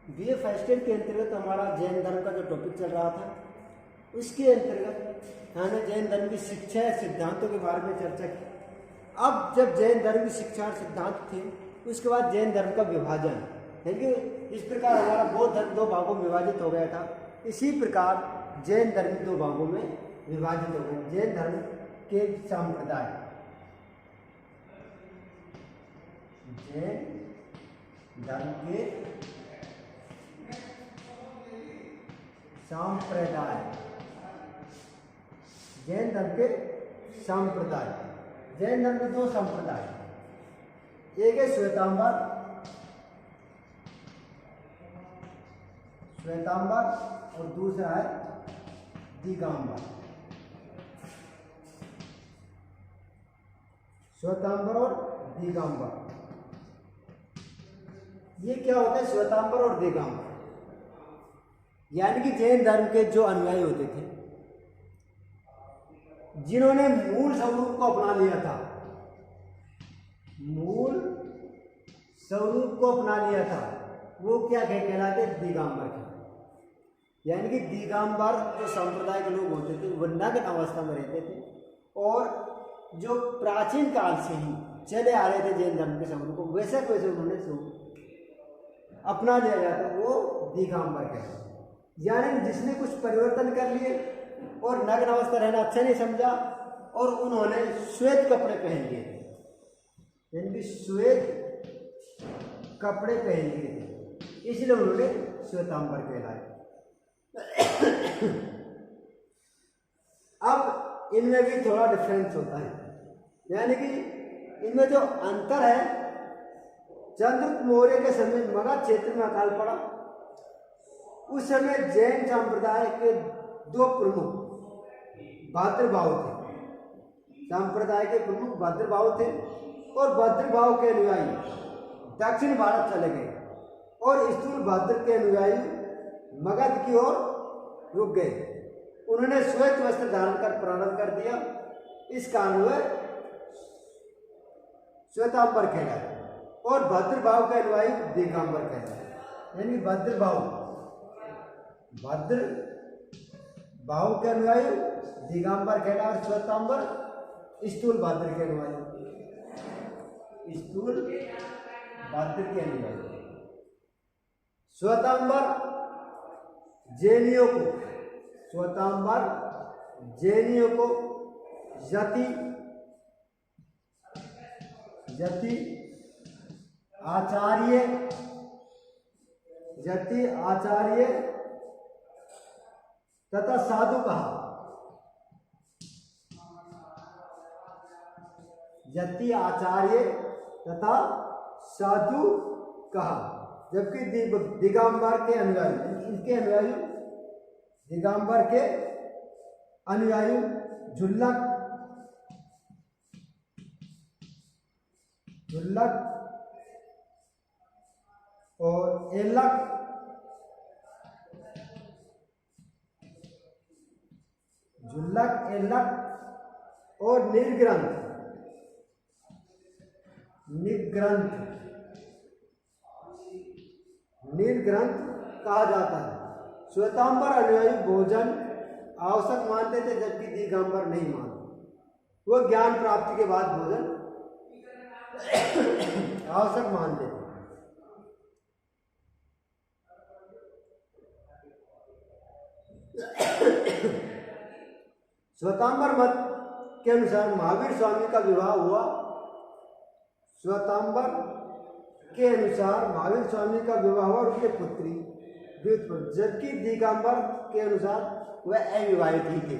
BA first year के अंतर्गत हमारा जैन धर्म का जो टॉपिक चल रहा था, उसके अंतर्गत हमने जैन धर्म की शिक्षा या सिद्धांतों के बारे में चर्चा की। अब जब जैन धर्म की शिक्षा और सिद्धांत थे, उसके बाद जैन धर्म का विभाजन, यानी इस प्रकार हमारा बौद्ध धर्म दो भागों में विभाजित हो गया था, इसी प्रकार जैन धर्म दो भागों में विभाजित हो गए। जैन धर्म के संप्रदाय, जैन धर्म के संप्रदाय, जैन धर्म के संप्रदाय। जैन धर्म के दो संप्रदाय, एक है श्वेतांबर, और दूसरा है दिगंबर। श्वेतांबर और दिगंबर, ये क्या होता है? श्वेतांबर और दिगंबर यानी कि जैन धर्म के जो अनुयायी होते थे, जिन्होंने मूल स्वरूप को अपना लिया था, मूल स्वरूप को अपना लिया था, वो क्या कहलाते? दिगंबर के। यानी कि दिगंबर जो संप्रदाय के लोग होते थे, वो नग्न अवस्था में रहते थे और जो प्राचीन काल से ही चले आ रहे थे जैन धर्म के स्वरूप को वैसे उन्होंने अपना लिया जाता, वो दिगंबर कहते। यानी जिसने कुछ परिवर्तन कर लिए और नग्न अवस्था रहना अच्छा नहीं समझा और उन्होंने श्वेत कपड़े पहन लिए थे, यानी कि श्वेत कपड़े पहन लिए थे, इसलिए उन्होंने श्वेतांबर कहलाए। अब इनमें भी थोड़ा डिफरेंस होता है, यानी कि इनमें जो अंतर है, चंद्रगुप्त मौर्य के समय मगध क्षेत्र में अकाल पड़ा, उस समय जैन संप्रदाय के दो प्रमुख भद्रभाव थे। संप्रदाय के प्रमुख भद्रभाव थे और भद्रभाव के अनुयायी दक्षिण भारत चले गए और स्थूल भद्र के अनुयायी मगध की ओर रुक गए। उन्होंने श्वेत वस्त्र धारण कर प्रारंभ कर दिया, इस कारण वह श्वेतांबर कहलाए और भद्रभाव के अनुयायी दिगंबर कहलाए। यानी भद्रभाव के अनुयायी दिगंबर कहलाए और श्वेतांबर स्थूल भद्र के अनुयायी, स्थूल भद्र के अनुयायी। श्वेतांबर जैनियों को यति आचार्य तथा साधु कहा। यति आचार्य तथा साधु कहा, जबकि दिगंबर के अनुयायी, इनके अनुयायी दिगंबर के अनुयायी झुल्लक और एलक और निर्ग्रंथ कहा जाता है। श्वेतांबर अनुयायी भोजन आवश्यक मानते थे, जबकि दिगंबर नहीं मानते। वो ज्ञान प्राप्ति के बाद भोजन आवश्यक मानते थे। श्वेतांबर मत के अनुसार महावीर स्वामी का विवाह हुआ। श्वेतांबर के अनुसार महावीर स्वामी का विवाह हुआ और उनके पुत्री, जबकि दिगंबर के अनुसार वह अविवाहित ही थे।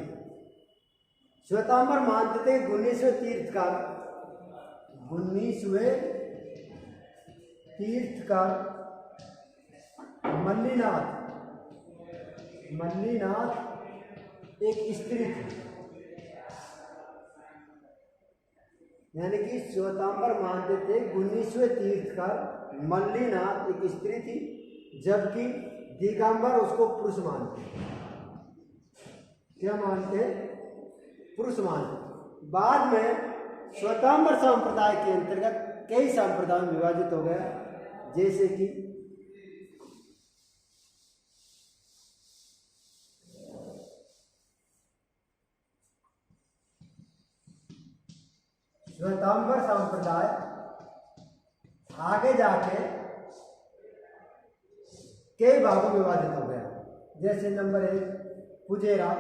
श्वेतांबर मानते थे 19वें तीर्थकार मल्लीनाथ एक स्त्री थी। यानी कि श्वेतांबर मानते थे 19वें तीर्थकार मल्लीनाथ एक स्त्री थी, जबकि दिगंबर उसको पुरुष मानते। क्या मानते? पुरुष मानते। बाद में श्वेतांबर संप्रदाय के अंतर्गत कई संप्रदाय में विभाजित हो गया, जैसे कि श्वेतांबर संप्रदाय आगे जाके कई भागों में विभाजित हो गया। जैसे नंबर 1 पुजेरा,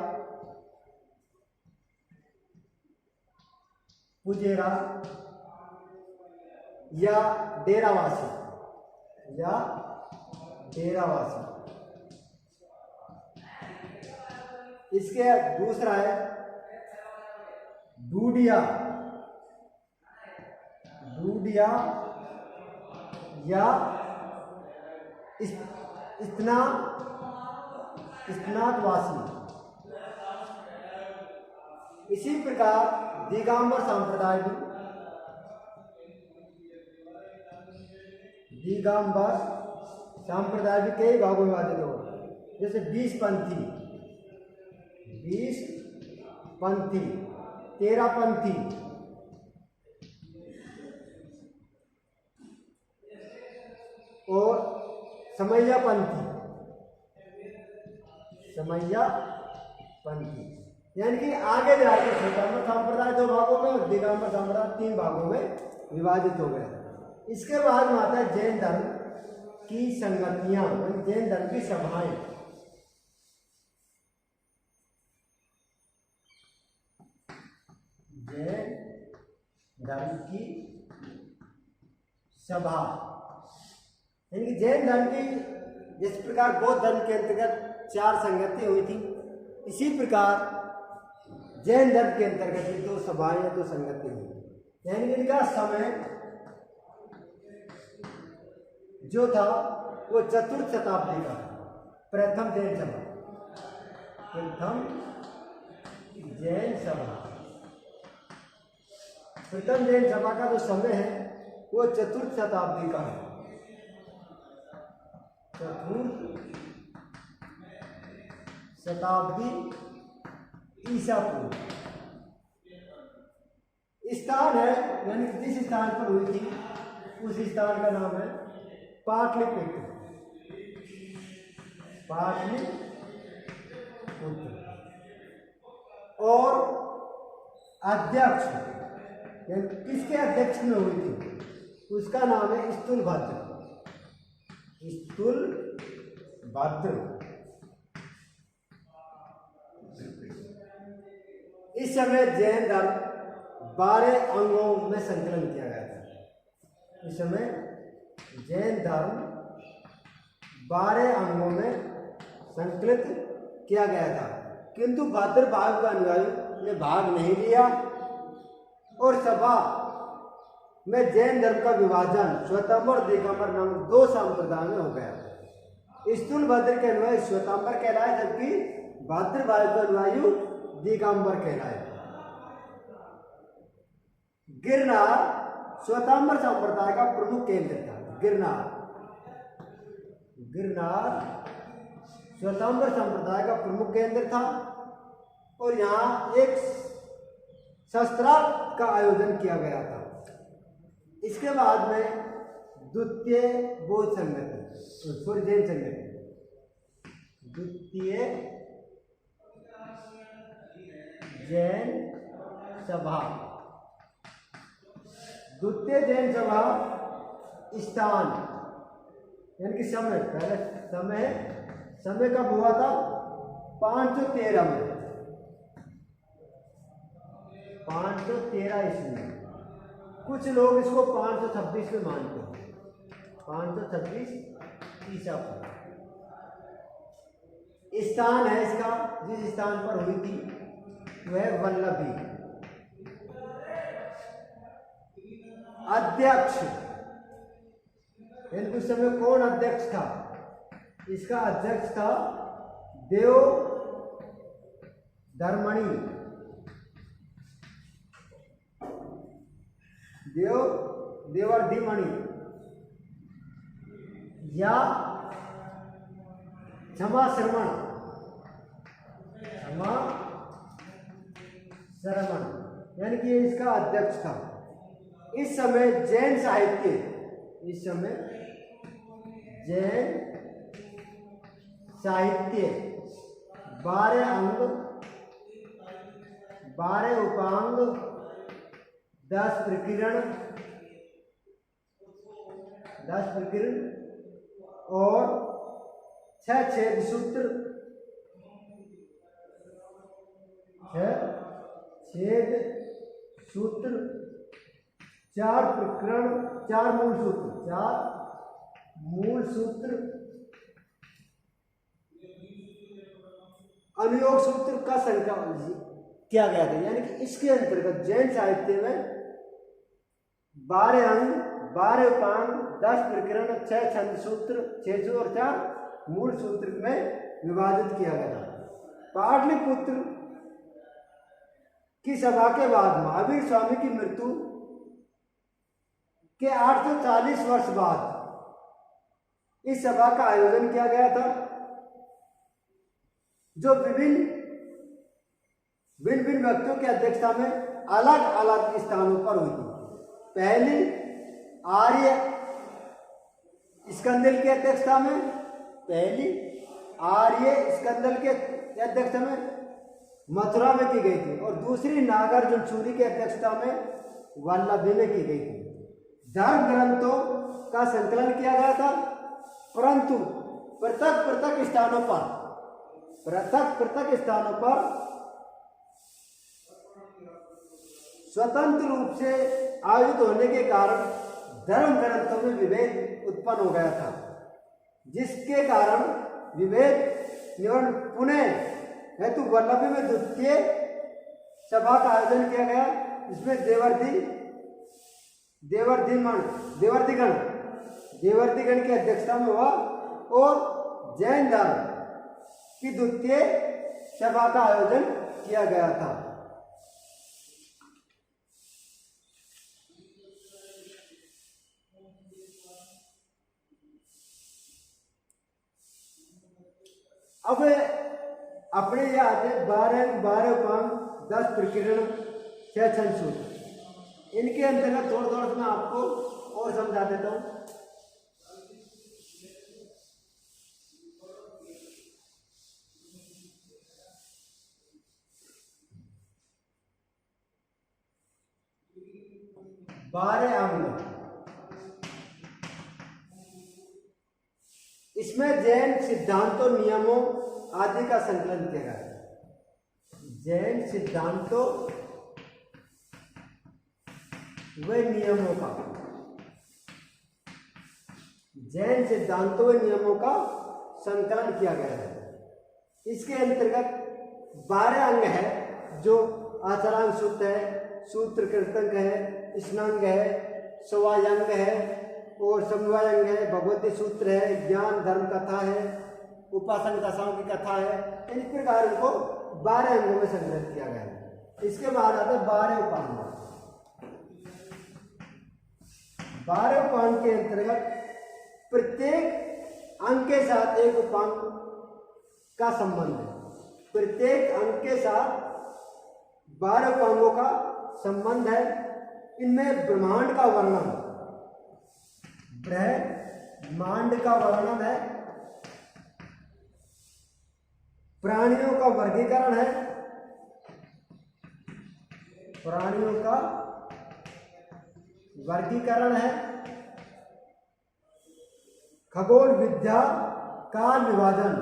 पुजेरा या डेरावासी, या डेरावासी। इसके दूसरा है डूडिया, डूडिया या स्नातवासी। इसी प्रकार दिगंबर संप्रदाय भी, दिगंबर संप्रदाय भी कई भागों में विभाजित हो, जैसे 20 पंथी, 13 पंथी और समैया पंथी, समैया पंथी। यानी कि आगे जाकर श्वेतांबर संप्रदाय 2 भागों में और दिगंबर संप्रदाय 3 भागों में विभाजित हो गया। इसके बाद में आता है जैन धर्म की संगतियां, जैन धर्म की सभाएं। जैन धर्म की सभा, यानी कि जैन धर्म की जिस प्रकार बौद्ध धर्म के अंतर्गत 4 संगति हुई थी, इसी प्रकार जैन धर्म के अंतर्गत 2 सभाएं या 2 संगति हुई। यानी कि इनका समय जो था वो 4th शताब्दी का प्रथम जैन सभा, प्रथम जैन सभा, प्रथम जैन सभा का जो समय है वो 4th शताब्दी का है, 4th शताब्दी ईसा पूर्व। स्थान है, यानी जिस स्थान पर हुई थी उस स्थान का नाम है पाटलिपुत्र, पाटलिपुत्र। और अध्यक्ष, यानी किसके अध्यक्ष में हुई थी उसका नाम है स्थूलभद्र, स्थूलभद्र। इस समय जैन धर्म 12 अंगों में संकलन किया गया था। इस समय जैन धर्म 12 अंगों में संकलित किया गया था, किंतु भद्र भाग का अनुयायी ने भाग नहीं लिया और सभा में जैन धर्म का विभाजन श्वेतांबर और दिगंबर नामक 2 संप्रदाय में हो गया। स्थूलभद्र के अनुयायी श्वेतांबर कहलाए, जबकि भद्र भाग के अनुयायी दिगंबर कहलाए। गिरनार श्वेतांबर संप्रदाय का प्रमुख केंद्र था। गिरनार, गिरनार श्वेतांबर संप्रदाय का प्रमुख केंद्र था और यहाँ एक शस्त्रार्थ का आयोजन किया गया था। इसके बाद में द्वितीय बौद्ध संगति, सॉरी जैन संगति, द्वितीय जैन सभा। द्वितीय जैन सभा स्थान यानी कि समय, पहले समय कब हुआ था 513 में, 513 ईस्वी में। कुछ लोग इसको 526 में मानते हैं, 526 ईसा पूर्व। स्थान है इसका, जिस स्थान पर हुई थी वह वल्लभी। अध्यक्ष, उस समय कौन अध्यक्ष था? इसका अध्यक्ष था देव धर्मणि, देवर्धिमणि या क्षमा श्रमण, यानी कि ये इसका अध्यक्ष था। इस समय जैन साहित्य, इस समय जैन साहित्य 12 अंग, 12 उपांग, 10 प्रकीर्ण, 10 प्रकीर्ण और 6 छेद सूत्र, 6 छेद सूत्र, 4 प्रकरण, 4 मूल सूत्र, 4 मूल सूत्र, अनुयोग सूत्र का संकलन किया गया था। यानी कि इसके अंतर्गत जैन साहित्य में 12 अंग, 12 उपांग, 10 प्रकरण, 6 छंद सूत्र, 6 और 4 मूल सूत्र में विभाजित किया गया था। पाटलिपुत्र की सभा के बाद महावीर स्वामी की मृत्यु के 840 वर्ष बाद इस सभा का आयोजन किया गया था, जो विभिन्न व्यक्तियों की अध्यक्षता में अलग अलग स्थानों पर हुई थी। पहली आर्य स्कंदल की अध्यक्षता में, पहली आर्य स्कंदल के अध्यक्षता में मथुरा में की गई थी और दूसरी नागार्जुन सूरी की अध्यक्षता में वल्लभी में की गई थी। धर्म ग्रंथों का संकलन किया गया था, परंतु पृथक स्थानों पर स्वतंत्र रूप से आयोजित होने के कारण धर्म ग्रंथों में विभेद उत्पन्न हो गया था, जिसके कारण विभेद निवारण पुनः हेतु वल्लभी में द्वितीय सभा का आयोजन किया गया, जिसमें देवर्दिगण की अध्यक्षता में हुआ और जैन धर्म की द्वितीय सभा का आयोजन किया गया था। अब अपने याद है 12 उपांग, 10 प्रकीर्ण, 6 छंद सूत्र। इनके अंतर्गत थोड़ा मैं आपको और समझा देता हूं। बारह अंग, इसमें जैन सिद्धांतों, नियमों आदि का संकलन किया गया है। जैन सिद्धांतों व नियमों का, जैन सिद्धांतों व नियमों का संकलन किया गया है। इसके अंतर्गत 12 अंग है, जो आचरांग सूत्र है, सूत्र कृतंग है, स्नांग है, स्वायंग है और समवायंग है, भगवती सूत्र है, ज्ञान धर्म कथा है, उपासन दशाओं की कथा है। इन प्रकार को 12 अंगों में संग्रहित किया गया है। इसके बाद आते हैं 12 उपांग। 12 उपांग के अंतर्गत प्रत्येक अंग के साथ एक उपांग का संबंध है। प्रत्येक अंग के साथ 12 उपांगों का संबंध है। इनमें ब्रह्मांड का वर्णन है, प्राणियों का वर्गीकरण है, खगोल विद्या, काल विभाजन,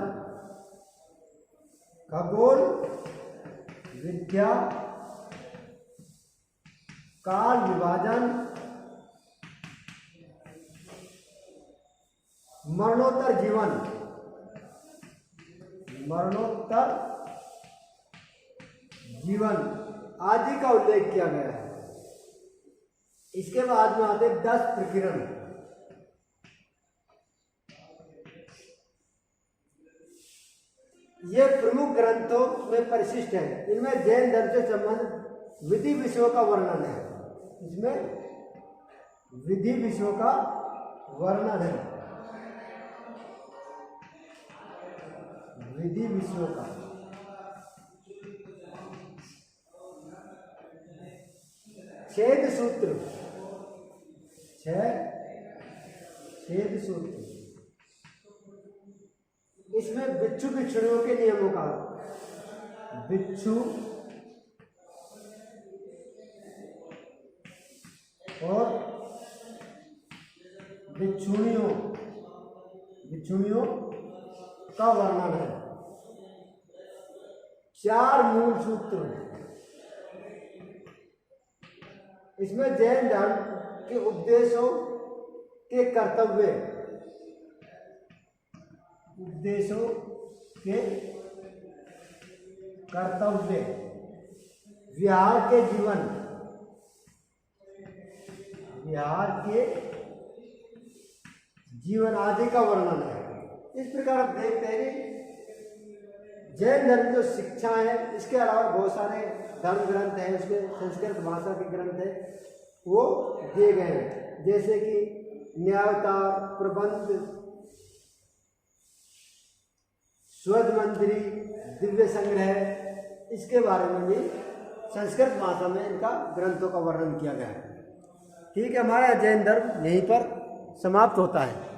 मरणोत्तर जीवन आदि का उल्लेख किया गया है। इसके बाद में आते 10 प्रकीर्ण। ये प्रमुख ग्रंथों में परिशिष्ट है। इनमें जैन धर्म से संबंधित विधि विषयों का वर्णन है। छेद सूत्र, इसमें बिच्छू बिच्छुड़ियों के नियमों का, बिच्छू भिक्षुणियों का वर्णन है। 4 मूल सूत्र इसमें जैन धर्म के उपदेशों के कर्तव्य, उपदेशों के कर्तव्य, विहार के जीवन, विहार के जीवन आदि का वर्णन है। इस प्रकार आप देखते हैं कि जैन धर्म जो शिक्षा है, इसके अलावा बहुत सारे धर्म ग्रंथ हैं, उसके संस्कृत भाषा के ग्रंथ हैं, वो दिए गए हैं, जैसे कि न्यायतार, प्रबंध, स्वधमंजरी, दिव्य संग्रह, इसके बारे में भी संस्कृत भाषा में इनका ग्रंथों का वर्णन किया गया है। ठीक है, हमारा जैन धर्म यहीं पर समाप्त होता है।